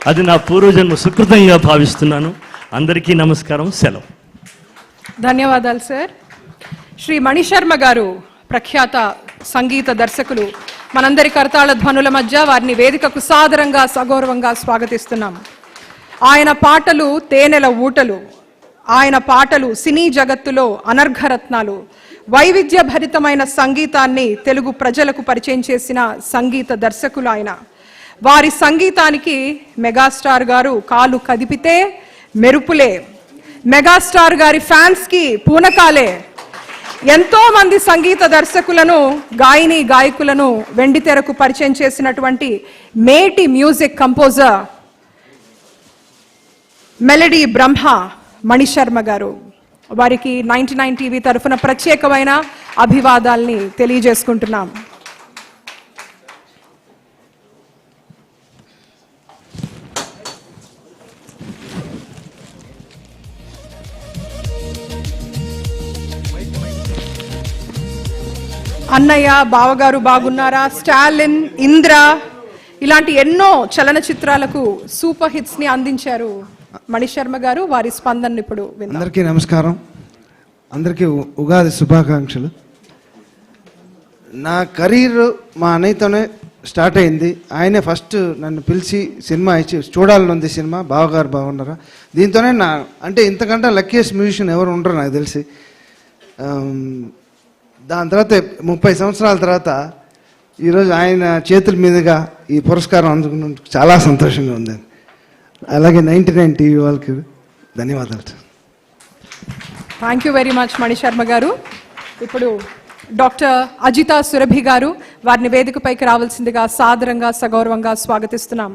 అది నా పూర్వజన్మ సుకృతంగా భావిస్తున్నాను. అందరికీ నమస్కారం, సెలవు. ధన్యవాదాలు సార్. శ్రీ మణిశర్మ గారు ప్రఖ్యాత సంగీత దర్శకులు. మనందరి కరతాళ ధ్వనుల మధ్య వారిని వేదికకు సాదరంగా సగౌరవంగా స్వాగతిస్తున్నాం. ఆయన పాటలు తేనెల ఊటలు, ఆయన పాటలు సినీ జగత్తులో అనర్ఘరత్నాలు. వైవిధ్య భరితమైన సంగీతాన్ని తెలుగు ప్రజలకు పరిచయం చేసిన సంగీత దర్శకులు ఆయన. వారి సంగీతానికి మెగాస్టార్ గారు కాలు కదిపితే మెరుపులే, మెగాస్టార్ గారి ఫ్యాన్స్కి పూనకాలే. ఎంతో మంది సంగీత దర్శకులను, గాయని గాయకులను వెండితెరకు పరిచయం చేసినటువంటి మేటి మ్యూజిక్ కంపోజర్, మెలడీ బ్రహ్మ మణిశర్మ గారు. వారికి 99 టీవీ తరఫున ప్రత్యేకమైన అభివాదాల్ని తెలియజేసుకుంటున్నాం. అన్నయ్య, బావగారు బాగున్నారా, స్టాలిన్, ఇంద్ర ఇలాంటి ఎన్నో చలనచిత్రాలకు సూపర్ హిట్స్ ని అందించారు మణిశర్మ గారు. వారి స్పందన ఇప్పుడు విందాం. అందరికీ నమస్కారం, అందరికీ ఉగాది శుభాకాంక్షలు. నా కెరీర్ మా అన్నయ్యతోనే స్టార్ట్ అయింది. ఆయనే ఫస్ట్ నన్ను పిలిచి సినిమా ఇచ్చి చూడాలనుంది సినిమా, బావగారు బాగున్నారా. దీంతోనే అంటే ఇంతకంటే లక్కీయెస్ట్ మ్యూజిషియన్ ఎవరు ఉండరు నాకు తెలిసి. దాని తర్వాత 30 సంవత్సరాల తర్వాత ఈరోజు ఆయన చేతుల మీదుగా ఈ పురస్కారం అందుకున్నందుకు చాలా సంతోషంగా ఉంది. అలాగే 99 టీవీ వాళ్ళకి ధన్యవాదాలు. Thank you very much Mani Sharma గారు. ఇప్పుడు డాక్టర్ అజితా సురభి గారు, వారిని వేదికపైకి రావాల్సిందిగా సాదరంగా సగౌరవంగా స్వాగతిస్తున్నాం.